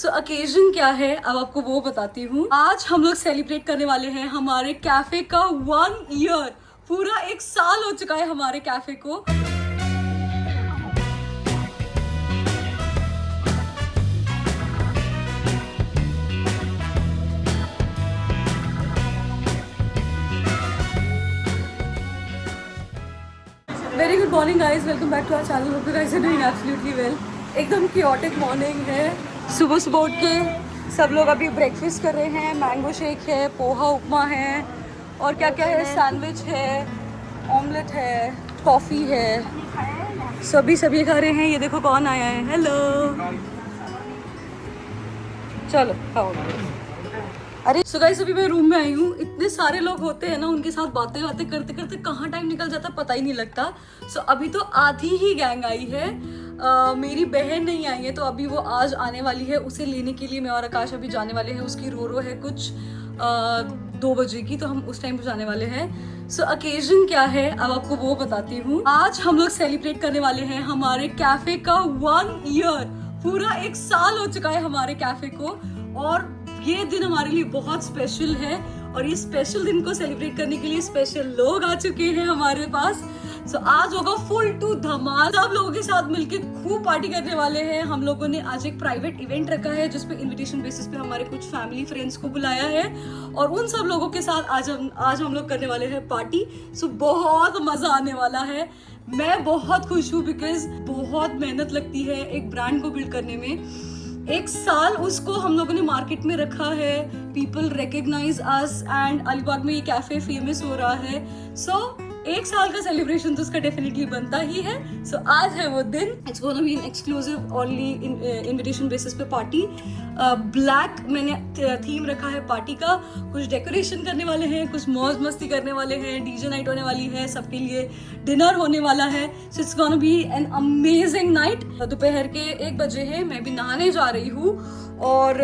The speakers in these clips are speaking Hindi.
सो अकेजन क्या है अब आपको वो बताती हूँ। आज हम लोग सेलिब्रेट करने वाले हैं हमारे कैफे का 1 ईयर। पूरा 1 साल हो चुका है हमारे कैफे को। Very good morning guys, welcome back to our channel. Hope you guys are doing absolutely well. एकदम क्योटिक मॉर्निंग है। सुबह सुबह उठ के सब लोग अभी ब्रेकफास्ट कर रहे हैं। मैंगो शेक है, पोहा उपमा है और क्या क्या है, सैंडविच है, ऑमलेट है, कॉफ़ी है। सभी खा रहे हैं। ये देखो कौन आया है। हेलो, चलो खाओ। अरे सो गाइस, अभी मैं रूम में आई हूँ। इतने सारे लोग होते हैं ना, उनके साथ बातें करते करते कहाँ टाइम निकल जाता पता ही नहीं लगता। सो अभी तो आधी ही गैंग आई है। मेरी बहन नहीं आई है, तो अभी वो आज आने वाली है। उसे लेने के लिए मैं और आकाश अभी जाने वाले हैं। उसकी रो है कुछ 2 बजे की, तो हम उस टाइम पे जाने वाले हैं। सो अकेजन क्या है अब आपको वो बताती हूँ। आज हम लोग सेलिब्रेट करने वाले हैं हमारे कैफे का 1 ईयर। पूरा 1 साल हो चुका है हमारे कैफे को और ये दिन हमारे लिए बहुत स्पेशल है। और ये स्पेशल दिन को सेलिब्रेट करने के लिए स्पेशल लोग आ चुके हैं हमारे पास। सो आज होगा फुल टू धमाल। सब लोगों के साथ मिलके खूब पार्टी करने वाले हैं। हम लोगों ने आज एक प्राइवेट इवेंट रखा है जिसपे इनविटेशन बेसिस पे हमारे कुछ फैमिली फ्रेंड्स को बुलाया है और उन सब लोगों के साथ आज हम लोग करने वाले हैं पार्टी। सो बहुत मजा आने वाला है। मैं बहुत खुश हूँ बिकॉज बहुत मेहनत लगती है एक ब्रांड को बिल्ड करने में। 1 साल उसको हम लोगों ने मार्केट में रखा है। People recognise us and Alibag में ये कैफे फेमस हो रहा है। सो 1 साल का सेलिब्रेशन तो उसका डेफिनेटली बनता ही है। सो आज है वो दिन। It's gonna be an exclusive only invitation basis पे पार्टी। ब्लैक मैंने थीम रखा है पार्टी का। कुछ डेकोरेशन करने वाले हैं, कुछ मौज मस्ती करने वाले हैं, डीजे नाइट होने वाली है, सबके लिए डिनर होने वाला है। So it's gonna be an amazing night. दोपहर के 1 बजे है, मैं भी नहाने जा रही हूँ और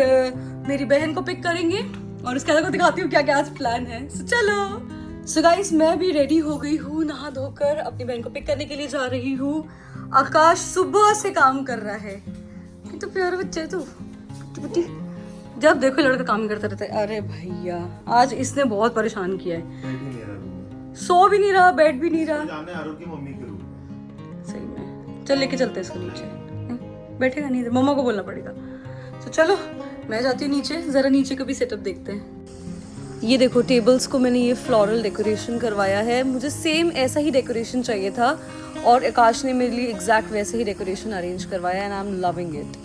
मेरी बहन को पिक करेंगे और उसके बाद दिखाती हूँ क्या क्या आज प्लान है। सो चलो। सो गाइस, मैं भी रेडी हो गई हूँ, नहा धोकर अपनी बहन को पिक करने के लिए जा रही हूँ। आकाश सुबह से काम कर रहा है। तो प्यारा बच्चा है तू। जब देखो लड़का काम करता रहता है। अरे भैया, आज इसने बहुत परेशान किया है। सो भी नहीं रहा, बैठ भी नहीं रहा। सही में, चल लेके चलते हैं इसको नीचे। बैठेगा नहीं, मम्मा को बोलना पड़ेगा। तो चलो मैं जाती हूँ नीचे। जरा नीचे का भी सेटअप देखते हैं। ये देखो, टेबल्स को मैंने ये फ्लोरल डेकोरेशन करवाया है। मुझे सेम ऐसा ही डेकोरेशन चाहिए था और आकाश ने मेरे लिए एग्जैक्ट वैसे ही डेकोरेशन अरेंज करवाया and I am loving it.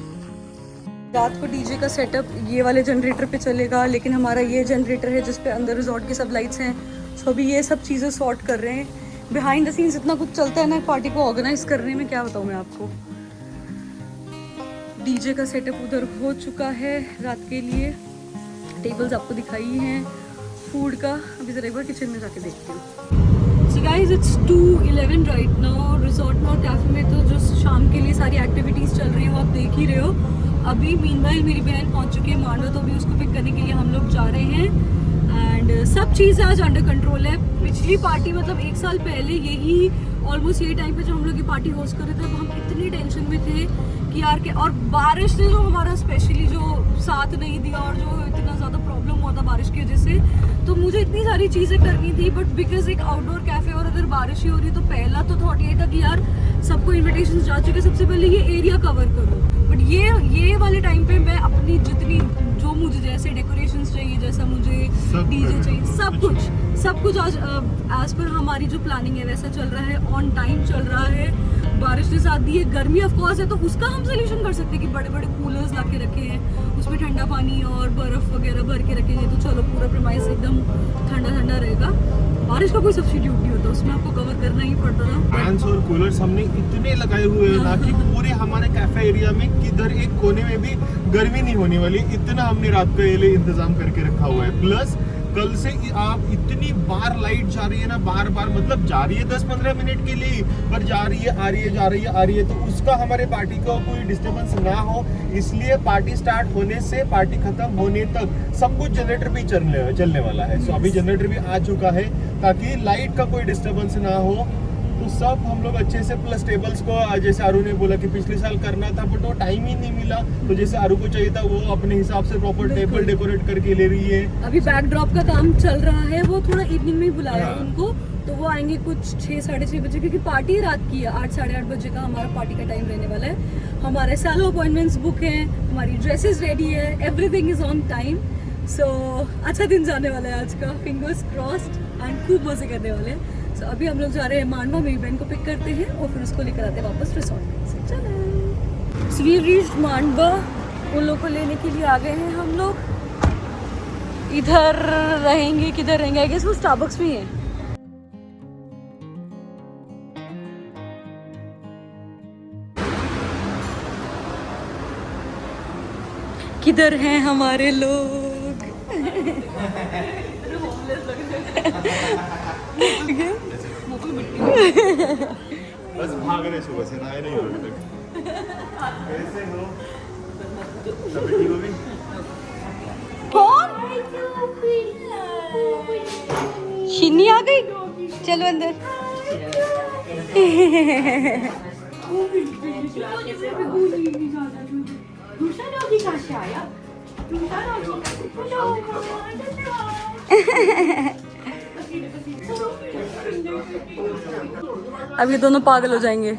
रात को डीजे का सेटअप ये वाले जनरेटर पे चलेगा, लेकिन हमारा ये जनरेटर है जिस पे अंदर रिजॉर्ट की सब लाइट्स हैं। सो अभी ये सब चीज़ें सॉर्ट कर रहे हैं। बिहाइंड द सीन्स इतना कुछ चलता है ना पार्टी को ऑर्गेनाइज करने में, क्या बताऊँ मैं आपको। डीजे का सेटअप उधर हो चुका है रात के लिए। टेबल्स आपको दिखाई हैं। फूड का अभी जरा एक बार किचन में जाके देखती हूँ। So guys, it's 2:11 right now. Resort में और कैफे में तो जो शाम के लिए सारी एक्टिविटीज़ चल रही है वो आप देख ही रहे हो। अभी मीनवाइल मेरी बहन पहुंच चुकी है मांडवा, तो अभी उसको पिक करने के लिए हम लोग जा रहे हैं एंड सब चीज़ें आज अंडर कंट्रोल है। पिछली पार्टी मतलब 1 साल पहले यही ऑलमोस्ट यही टाइम पे जब हम लोग ये पार्टी होस्ट कर रहे थे, हम इतनी टेंशन में थे कि यार के, और बारिश ने जो हमारा स्पेशली जो साथ नहीं दिया और जो इतना ज़्यादा प्रॉब्लम हुआ था बारिश की वजह से, तो मुझे इतनी सारी चीज़ें करनी थी। बट बिकॉज एक आउटडोर कैफे और अगर बारिश ही हो रही है तो पहला तो थॉट ये था कि यार सबको इन्विटेशन जा चुके, सबसे पहले ये एरिया कवर करो। बट ये वाले टाइम पे मैं अपनी जितनी जो मुझे जैसे डेकोरेशंस चाहिए, जैसा मुझे डीजे चाहिए, सब कुछ आज एज पर हमारी जो प्लानिंग है वैसा चल रहा है। ऑन टाइम चल रहा है। बारिश के साथ दी है, गर्मी ऑफ कोर्स है, तो उसका हम सोल्यूशन कर सकते हैं कि बड़े बड़े कूलर्स ला के रखे हैं, उसमें ठंडा पानी और बर्फ वगैरह भर के रखेंगे तो चलो पूरा प्रीमाइस एकदम ठंडा ठंडा रहेगा। बारिश का कोई सब्स्टिट्यूट नहीं होता, उसमें आपको कवर करना ही पड़ता था। फैंस और कूलर्स हमने इतने लगाए हुए हैं ना कि पूरे हमारे कैफे एरिया में किधर एक कोने में भी गर्मी नहीं होने वाली, इतना हमने रात का ये लिए इंतजाम करके रखा हुआ है। प्लस कल से आप इतनी बार लाइट जा रही है ना, बार मतलब जा रही है 10-15 मिनट के लिए, पर जा रही है, आ रही है, जा रही है, आ रही है, तो उसका हमारे पार्टी को कोई डिस्टर्बेंस ना हो, इसलिए पार्टी स्टार्ट होने से पार्टी खत्म होने तक सब कुछ जनरेटर पे चलने वाला है। सो अभी जनरेटर भी आ चुका है ताकि लाइट का कोई डिस्टर्बेंस ना हो। तो सब हम लोग अच्छे से, प्लस टेबल्स को जैसे आरू ने बोला कि पिछले साल करना था बट वो टाइम ही नहीं मिला, तो जैसे आरू को चाहिए था वो अपने हिसाब से प्रॉपर टेबल डेकोरेट करके ले रही है। अभी बैकड्रॉप का काम चल रहा है, वो थोड़ा इवनिंग में ही बुलाया है हाँ। उनको, तो वो आएंगे कुछ 6 साढ़े 6 बजे, क्योंकि पार्टी रात की है। 8 साढ़े 8 बजे का हमारा पार्टी का टाइम रहने वाला है। हमारे सैलो अपॉइंटमेंट्स बुक हैं, हमारी ड्रेसेस रेडी है, एवरीथिंग इज ऑन टाइम। सो अच्छा दिन जाने वाला है आज का, फिंगर्स क्रॉस्ड, एंड खूब मजे करने वाले हैं। सो अभी हम लोग जा रहे हैं मांडवा, मेरी बहन को पिक करते हैं और फिर उसको लेकर आते हैं वापस रिसोर्ट में। So, चलो सो वी रीच्ड मांडवा, उन लोगों को लेने के लिए आ गए हैं हम लोग। इधर रहेंगे, किधर रहेंगे, आई गेस वो स्टारबक्स में ही है। किधर हैं हमारे लोग? बस भाग रहे सुबह से, आए नहीं अभी तक। कैसे हो? सब ठीक हो गई? कौन? शिन्नी आ गई, चलो अंदर। अब ये दोनों पागल हो जाएंगे।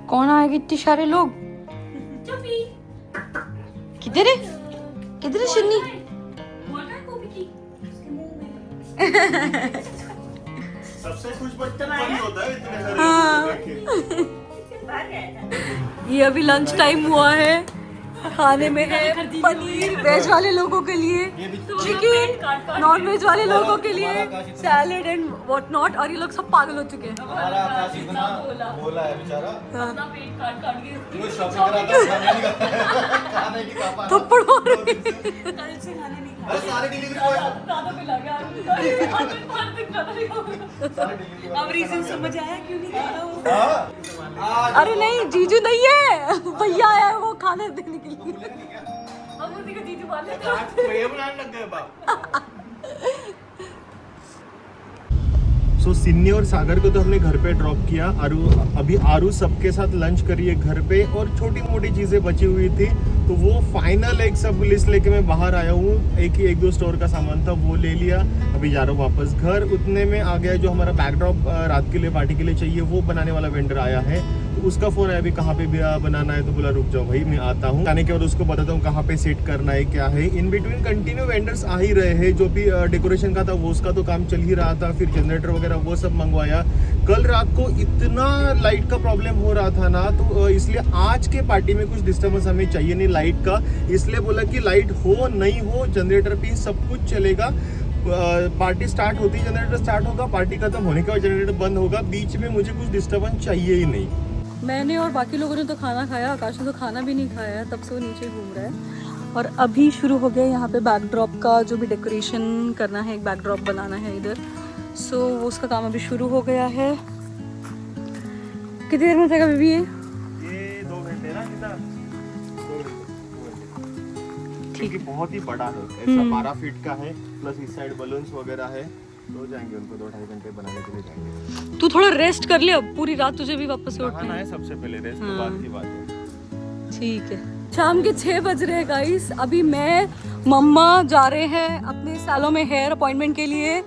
कौन आएगा इतने सारे लोग? किधर है, किधर है शिन्नी? सबसे खुश बच्चा वही होता है, इतने सारे हाँ। लोग देख के। ये अभी लंच टाइम हुआ है, खाने में है पनीर वेज वाले लोगों के लिए, चिकन नॉन वेज वाले लोगों के लिए सैलेड एंड व्हाट नॉट, और ये लोग सब पागल हो चुके हैं। हमारा आकाश इतना बोला है बेचारा, हाँ। वो शॉपिंग करा था, खाने नहीं खा पा रहा। थप्पड़ मारो। अरे सारे डिलीवरी बॉय अब रीजन समझ आया क्यों नहीं खा रहा वो? हाँ। अरे नहीं, जीजू नहीं है, भैया आया है वो खाने देने के लिए। अब उसी का जीजू मान लेते हैं। ये बनाने लग गए बाप। सो सिन्नी और सागर को तो हमने घर पे ड्रॉप किया। अभी आरू सबके साथ लंच करी है घर पे, और छोटी मोटी चीजें बची हुई थी, तो वो फाइनल एक सब लिस्ट लेके मैं बाहर आया हूँ। एक दो स्टोर का सामान था वो ले लिया, अभी जा रहा हूँ वापस घर। उतने में आ गया जो हमारा बैकड्रॉप रात के लिए पार्टी के लिए चाहिए, वो बनाने वाला वेंडर आया है। तो उसका फोन है अभी कहाँ पे भी बनाना है, तो बोला रुक जाओ भाई मैं आता हूँ। आने के बाद उसको बताता हूँ कहाँ पे सेट करना है क्या है। इन बिटवीन कंटिन्यू वेंडर्स आ ही रहे हैं। जो भी डेकोरेशन का था वो उसका तो काम चल ही रहा था, फिर जनरेटर वगैरह वो सब मंगवाया। कल रात को इतना लाइट का प्रॉब्लम हो रहा था ना, तो इसलिए आज के पार्टी में कुछ डिस्टर्बेंस हमें चाहिए नहीं लाइट का। इसलिए बोला कि लाइट हो नहीं हो जनरेटर पे सब कुछ चलेगा। पार्टी स्टार्ट होती है जनरेटर स्टार्ट होगा, पार्टी खत्म होने के बाद जनरेटर बंद होगा। बीच में मुझे कुछ डिस्टर्बेंस चाहिए ही नहीं। मैंने और बाकी लोगों ने तो खाना खाया, आकाश ने तो खाना भी नहीं खाया, तब से वो नीचे घूम रहा है। और अभी शुरू हो गया यहाँ पे बैकड्रॉप का जो भी डेकोरेशन करना है, एक बैकड्रॉप बनाना है इधर। सो उसका काम अभी शुरू हो गया है। कितनी देर में जाएगा बेबी ये? 2 घंटे ना कितना? 2 घंटे। ठीक है, बहुत ही बड़ा है, ऐसा 12 फीट का है, प्लस इस साइड बलून्स वगैरह है, तो जाएंगे उनको 2-2.5 घंटे बनाने के लिए जाएंगे। तू थोड़ा रेस्ट कर ले, अब पूरी रात तुझे भी वापस से उठना नहाना है। है सबसे पहले, रेस्ट तो बाद की बात है। ठीक है। शाम के 6 बज रहे हैं गाइस। अभी मैं मम्मा जा रहे हैं अपने सैलो में हेयर अपॉइंटमेंट के लिए।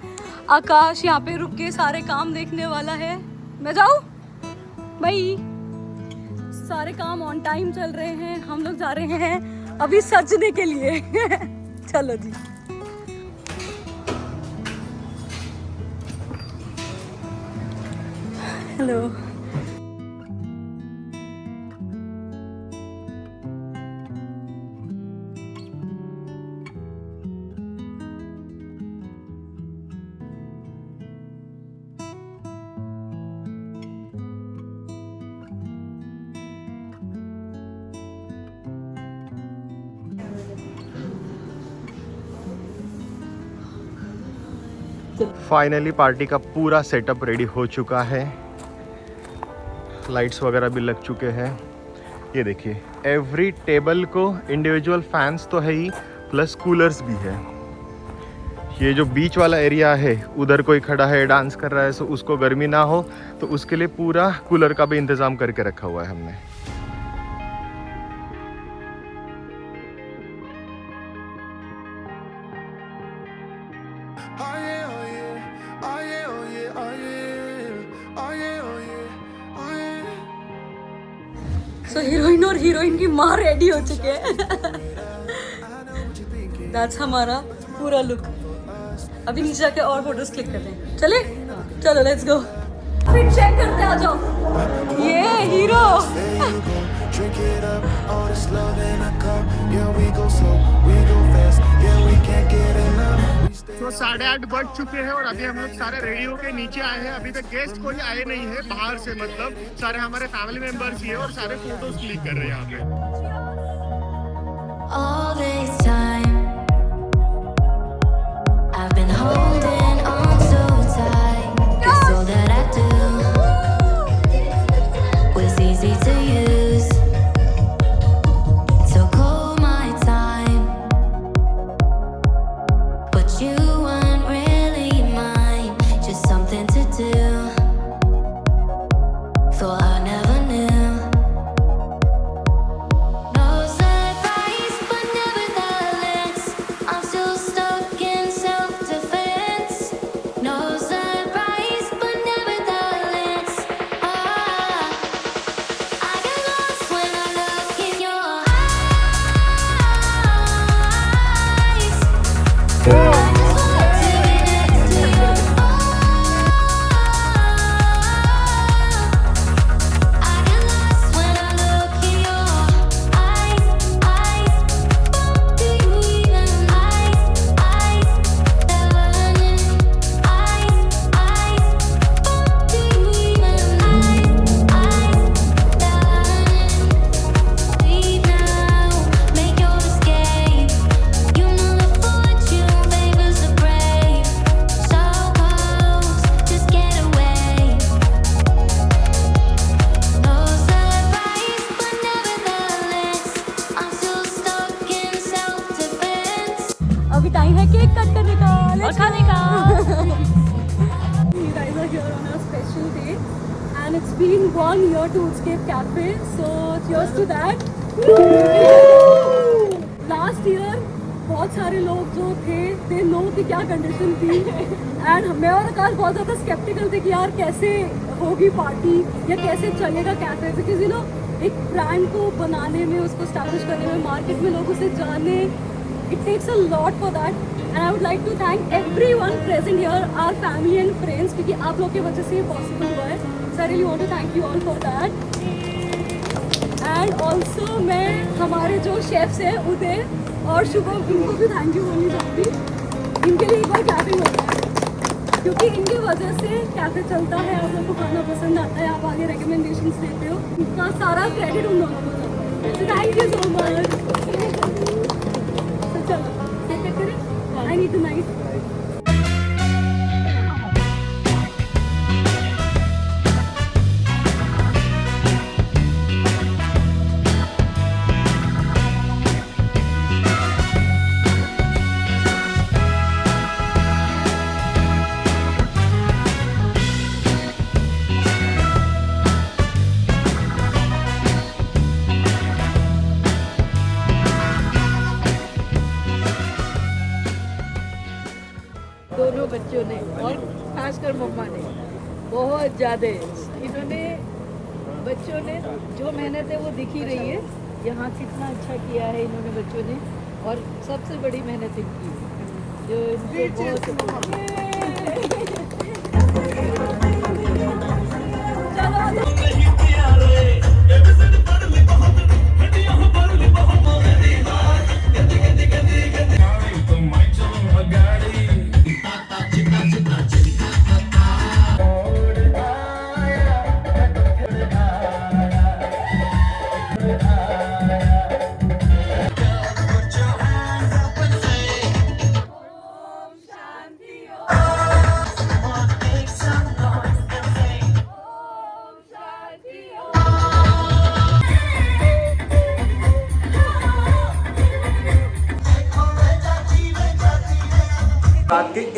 आकाश यहाँ पे रुक के सारे काम देखने वाला है। मैं जाऊँ भाई? सारे काम ऑन टाइम चल रहे हैं। हम लोग जा रहे हैं अभी सजने के लिए। चलो जी। हेलो। फाइनली पार्टी का पूरा सेटअप रेडी हो चुका है, लाइट्स वगैरह भी लग चुके हैं। ये देखिए, एवरी टेबल को इंडिविजुअल फैंस तो है ही, प्लस कूलर्स भी है। ये जो बीच वाला एरिया है उधर कोई खड़ा है डांस कर रहा है, सो उसको गर्मी ना हो तो उसके लिए पूरा कूलर का भी इंतज़ाम करके रखा हुआ है हमने। सो हीरोइन और हीरोइन की माँ रेडी हो चुके हैं। दैट्स हमारा पूरा लुक। अभी नीचे जाके और फोटोज क्लिक करते हैं। चले चलो लेट्स गो। फिर चेक करते आ जाओ। ये हीरो। तो 8:30 बज चुके हैं और अभी हम लोग सारे रेडी होके नीचे आए हैं। अभी तक गेस्ट कोई आए नहीं है बाहर से, मतलब सारे हमारे फैमिली मेंबर्स ही है और सारे फोटोज क्लिक कर रहे हैं यहाँ पे। All this time I've been holding on so tight, 'cause all that I do was easy to use. So call my time, but you weren't really mine, just something to do. Thought I never knew. No surprise, but nevertheless, I'm still stuck in self-defense. No surprise, but nevertheless, I get lost when I look in your eyes. I just want to be next to you. I get lost when I look in your eyes. Do you even learning? Do you even leave now? Make your escape. You know the fortune favors the brave. So close, just get away. No surprise, but nevertheless, I'm still stuck in self-defense. अभी टाइम है केक कट करने का और खाने का। You guys are here on a special day and it's been 1 year to Woodscape Cafe, so cheers to that. Last year बहुत सारे लोग जो थे they know कि क्या कंडीशन थी एंड मैं और आकाश बहुत ज़्यादा स्केप्टिकल थे कि यार कैसे होगी पार्टी या कैसे चलेगा कैफे, बिकॉज यू नो एक ब्रांड को बनाने में, उसको स्टैब्लिश करने में, मार्केट में लोग उसे जाने, it takes a lot for that and I would like to thank everyone present here, our family and friends, क्योंकि आप लोग की वजह से ये पॉसिबल हुआ है। So I really want to thank you all for that. And also मैं हमारे जो शेफ्स हैं उदय और शुभम, इनको भी थैंक यू बोलनी चाहूँगी। इनके लिए एक बार क्लैपिंग होता है क्योंकि इनकी वजह से कैफे चलता है, आप लोग को खाना पसंद आता है, आप आगे रिकमेंडेशंस देते हो, इनका सारा क्रेडिट उन दोनों को जाता है। Thank you so much. चलो केक कट करें। I need tonight. दोनों बच्चों ने और खासकर मम्मा ने बहुत ज़्यादा इन्होंने, बच्चों ने जो मेहनत है वो दिख ही रही है। यहाँ कितना अच्छा किया है इन्होंने बच्चों ने, और सबसे बड़ी मेहनत इनकी जो इनको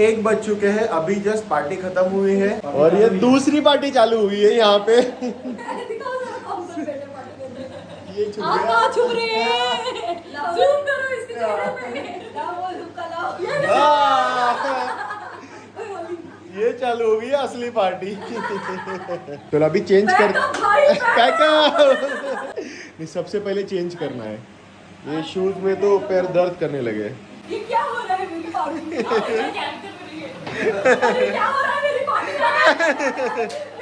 1 बज चुके हैं, अभी जस्ट पार्टी खत्म हुई है और ये दूसरी पार्टी चालू हुई है यहाँ पे। ये छुप आप गया। कहाँ छुप रहे हैं? Zoom करो इसके चेहरे पे। ये चालू हो गई है असली पार्टी। तो अभी चेंज कर नहीं, सबसे पहले चेंज करना है। ये शूज में तो पैर दर्द करने लगे। ये क्या हो रहा है मेरी पार्टी में? अरे क्या हो रहा है मेरी पार्टी में?